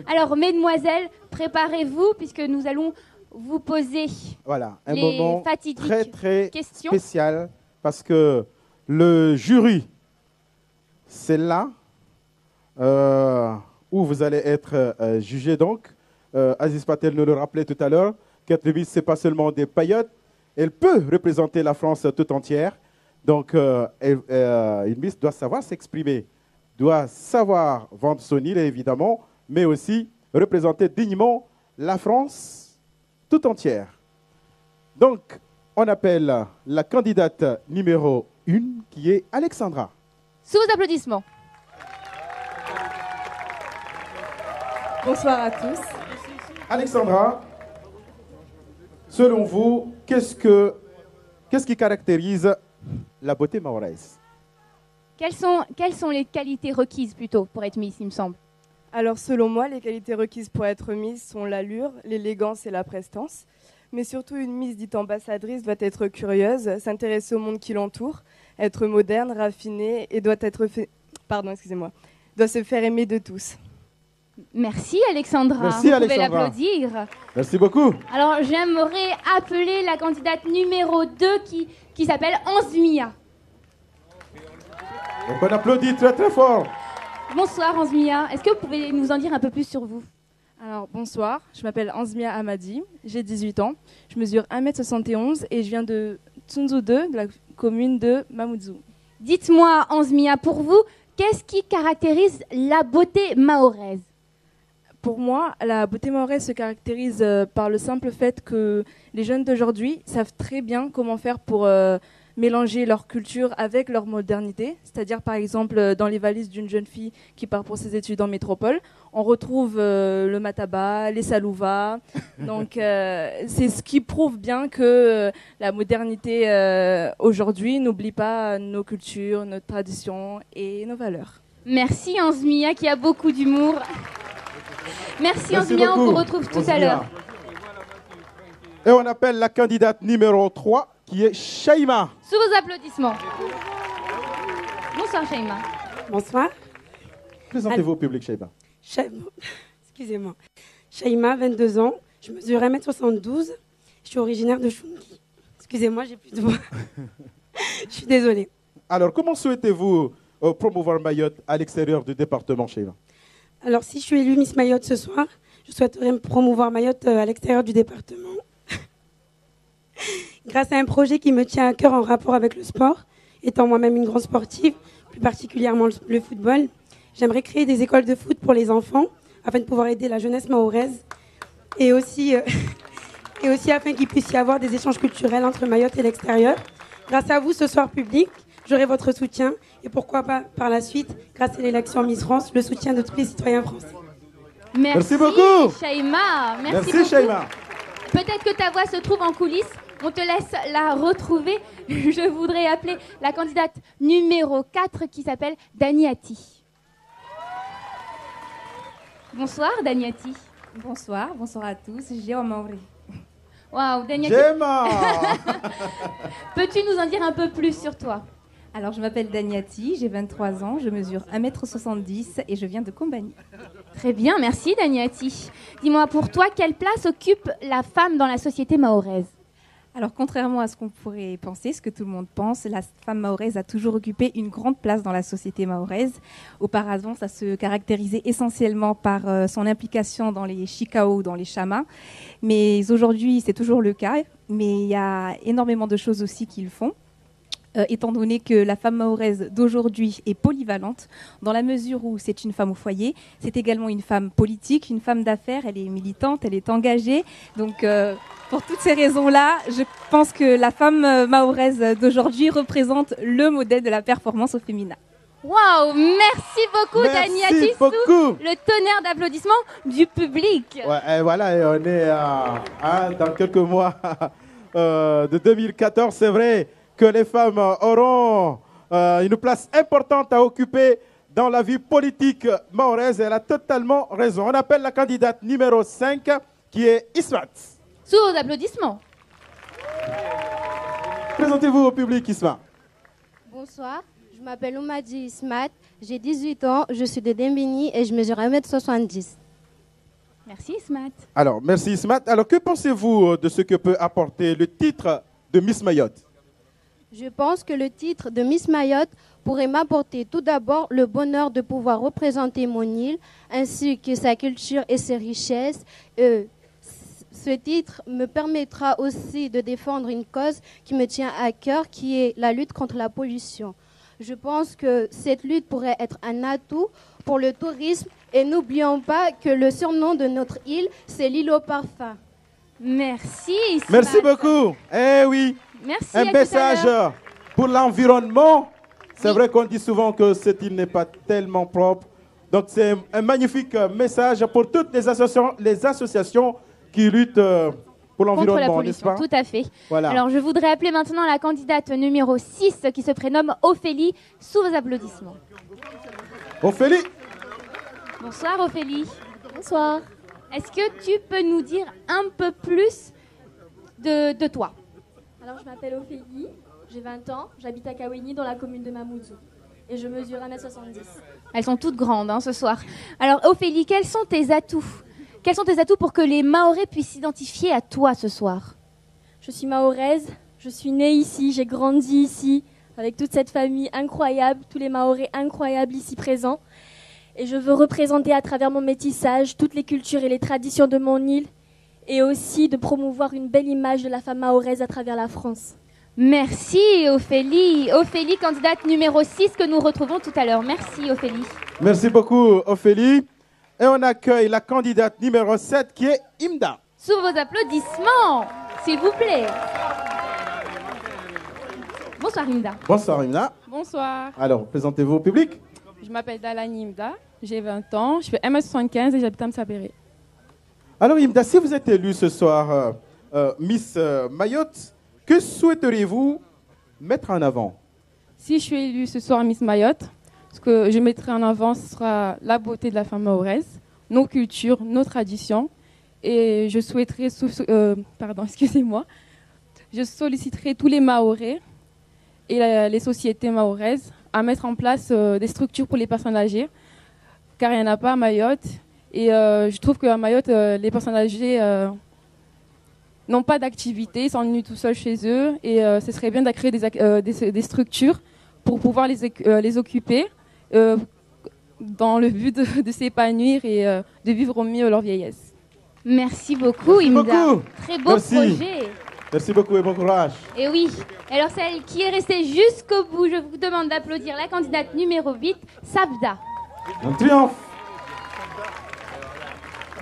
Alors, mesdemoiselles, préparez-vous puisque nous allons vous poser Voilà, un les moment fatidiques très questions. spécial parce que le jury, c'est là où vous allez être jugé donc. Aziz Patel nous le rappelait tout à l'heure, qu'être Miss, ce n'est pas seulement des paillotes, elle peut représenter la France tout entière. Donc, une Miss doit savoir s'exprimer, doit savoir vendre son île, évidemment, mais aussi représenter dignement la France tout entière. Donc, on appelle la candidate numéro 1, qui est Alexandra. Sous vos applaudissements. Bonsoir à tous. Alexandra, selon vous, qu'est-ce qui caractérise la beauté mahoraise? Quelles sont les qualités requises plutôt pour être Miss, il me semble? Alors selon moi, les qualités requises pour être Miss sont l'allure, l'élégance et la prestance. Mais surtout, une Miss dite ambassadrice doit être curieuse, s'intéresser au monde qui l'entoure, être moderne, raffinée et doit se faire aimer de tous. Merci Alexandra. Merci, vous Alexandra. pouvez l'applaudir. Merci beaucoup. Alors j'aimerais appeler la candidate numéro 2 qui s'appelle Ansmia. Donc on applaudit très très fort. Bonsoir Ansmia. Est-ce que vous pouvez nous en dire un peu plus sur vous? Alors bonsoir, je m'appelle Ansmia Hamadi, j'ai 18 ans, je mesure 1m71 et je viens de Tsunzu 2, de la commune de Mamoudzou. Dites-moi Ansmia, pour vous, qu'est-ce qui caractérise la beauté mahoraise? Pour moi, la beauté mahoraise se caractérise par le simple fait que les jeunes d'aujourd'hui savent très bien comment faire pour mélanger leur culture avec leur modernité. C'est-à-dire, par exemple, dans les valises d'une jeune fille qui part pour ses études en métropole, on retrouve le mataba, les salouva. Donc, c'est ce qui prouve bien que la modernité aujourd'hui n'oublie pas nos cultures, nos traditions et nos valeurs. Merci Ansmia qui a beaucoup d'humour. Merci Ansmia, on vous retrouve tout à l'heure. Et on appelle la candidate numéro 3, qui est Shaima. Sous vos applaudissements. Bonsoir Shaima. Bonsoir. Présentez-vous au public, Shaima. Excusez-moi. Shaima, 22 ans. Je mesure 1m72. Je suis originaire de Chungi. Excusez-moi, j'ai plus de voix. Je suis désolée. Alors, comment souhaitez-vous promouvoir Mayotte à l'extérieur du département, Shaima? Alors, si je suis élue Miss Mayotte ce soir, je souhaiterais promouvoir Mayotte à l'extérieur du département. Grâce à un projet qui me tient à cœur en rapport avec le sport, étant moi-même une grande sportive, plus particulièrement le football, j'aimerais créer des écoles de foot pour les enfants afin de pouvoir aider la jeunesse mahoraise et aussi afin qu'il puisse y avoir des échanges culturels entre Mayotte et l'extérieur. Grâce à vous, ce soir public, j'aurai votre soutien et pourquoi pas par la suite, grâce à l'élection Miss France, le soutien de tous les citoyens français. Merci beaucoup Shaima. Merci beaucoup. Shaima. Peut-être que ta voix se trouve en coulisses. On te laisse la retrouver. Je voudrais appeler la candidate numéro 4 qui s'appelle Daniati. Bonsoir Daniati. Bonsoir à tous. Jérôme Henry. Waouh, Daniati. Peux-tu nous en dire un peu plus sur toi? Alors, je m'appelle Daniati, j'ai 23 ans, je mesure 1m70 et je viens de Combani. Très bien, merci Daniati. Dis-moi, pour toi, quelle place occupe la femme dans la société mahoraise? Alors, contrairement à ce qu'on pourrait penser, ce que tout le monde pense, la femme mahoraise a toujours occupé une grande place dans la société mahoraise. Auparavant, ça se caractérisait essentiellement par son implication dans les chikao, dans les chamas. Mais aujourd'hui, c'est toujours le cas. Mais il y a énormément de choses aussi qui le font. Étant donné que la femme mahoraise d'aujourd'hui est polyvalente, dans la mesure où c'est une femme au foyer, c'est également une femme politique, une femme d'affaires, elle est militante, elle est engagée. Donc, pour toutes ces raisons-là, je pense que la femme mahoraise d'aujourd'hui représente le modèle de la performance au féminin. Waouh, merci beaucoup Daniati. Merci beaucoup. Le tonnerre d'applaudissements du public. Ouais, et voilà, et on est dans quelques mois de 2014, c'est vrai que les femmes auront une place importante à occuper dans la vie politique mahoraise. Elle a totalement raison. On appelle la candidate numéro 5, qui est Ismat. Sous vos applaudissements. Présentez-vous au public, Ismat. Bonsoir, je m'appelle Oumadi Ismat, j'ai 18 ans, je suis de Dembini et je mesure 1m70. Merci Ismat. Alors, merci Ismat. Alors, que pensez-vous de ce que peut apporter le titre de Miss Mayotte? Je pense que le titre de Miss Mayotte pourrait m'apporter tout d'abord le bonheur de pouvoir représenter mon île, ainsi que sa culture et ses richesses. Ce titre me permettra aussi de défendre une cause qui me tient à cœur, qui est la lutte contre la pollution. Je pense que cette lutte pourrait être un atout pour le tourisme. Et n'oublions pas que le surnom de notre île, c'est l'île au parfum. Merci Ismat. Merci beaucoup. Eh oui. Merci. Un message pour l'environnement. C'est vrai qu'on dit souvent que cette île n'est pas tellement propre. Donc c'est un magnifique message pour toutes les associations qui luttent pour l'environnement, n'est-ce pas? Tout à fait. Voilà. Alors je voudrais appeler maintenant la candidate numéro 6 qui se prénomme Ophélie, sous vos applaudissements. Ophélie. Bonsoir Ophélie. Bonsoir. Est-ce que tu peux nous dire un peu plus de toi? Alors, je m'appelle Ophélie, j'ai 20 ans, j'habite à Kaweni dans la commune de Mamoudzou et je mesure 1m70. Elles sont toutes grandes ce soir. Alors Ophélie, quels sont tes atouts? Quels sont tes atouts pour que les Mahorais puissent s'identifier à toi ce soir? Je suis mahoraise, je suis née ici, j'ai grandi ici avec toute cette famille incroyable, tous les Mahorais incroyables ici présents. Et je veux représenter à travers mon métissage toutes les cultures et les traditions de mon île et aussi de promouvoir une belle image de la femme mahoraise à travers la France. Merci Ophélie. Ophélie, candidate numéro 6 que nous retrouvons tout à l'heure. Merci Ophélie. Merci beaucoup Ophélie. Et on accueille la candidate numéro 7 qui est Imda. Sous vos applaudissements, s'il vous plaît. Bonsoir Imda. Bonsoir Imda. Bonsoir. Alors, présentez-vous au public. Je m'appelle Dalani Imda, j'ai 20 ans, je fais 1m75 et j'habite à Msabéré. Alors Imda, si vous êtes élue ce soir Miss Mayotte, que souhaiteriez-vous mettre en avant? Si je suis élue ce soir Miss Mayotte, ce que je mettrai en avant, ce sera la beauté de la femme mahoraise, nos cultures, nos traditions. Et je souhaiterais, je solliciterai tous les Mahorais et les sociétés mahoraises à mettre en place des structures pour les personnes âgées, car il n'y en a pas à Mayotte. Et je trouve qu'à Mayotte, les personnes âgées n'ont pas d'activité, ils s'ennuient tout seuls chez eux. Et ce serait bien de créer des structures pour pouvoir les occuper dans le but de s'épanouir et de vivre au mieux leur vieillesse. Merci beaucoup, Merci Imda. beaucoup. Très beau Merci. projet. Merci beaucoup et bon courage. Et oui, alors celle qui est restée jusqu'au bout, je vous demande d'applaudir la candidate numéro 8, Sabda. Un triomphe.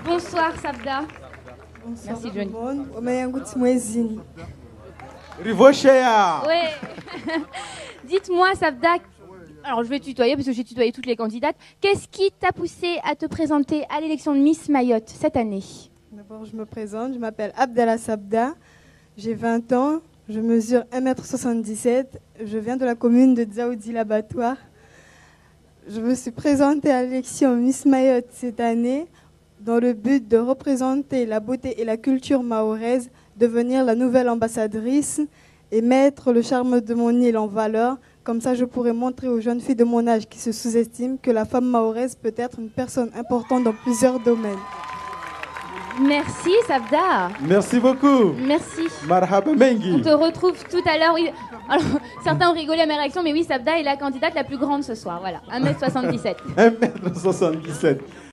Bonsoir Sabda. Bonsoir Merci, tout le Johnny. monde. Omayanguti Mwezini. Rivochea. Ouais. Dites-moi Sabda, alors je vais tutoyer parce que j'ai tutoyé toutes les candidates. Qu'est-ce qui t'a poussé à te présenter à l'élection de Miss Mayotte cette année? D'abord, je me présente. Je m'appelle Abdallah Sabda. J'ai 20 ans. Je mesure 1m77. Je viens de la commune de Dzaoudi l'Abattoir. Je me suis présentée à l'élection Miss Mayotte cette année dans le but de représenter la beauté et la culture mahoraise, devenir la nouvelle ambassadrice et mettre le charme de mon île en valeur. Comme ça, je pourrais montrer aux jeunes filles de mon âge qui se sous-estiment que la femme mahoraise peut être une personne importante dans plusieurs domaines. Merci Sabda. Merci beaucoup. Merci. Marhaba Mengi. On te retrouve tout à l'heure. Oui. Alors, certains ont rigolé à mes réactions, mais oui, Sabda est la candidate la plus grande ce soir. Voilà, 1m77. 1m77.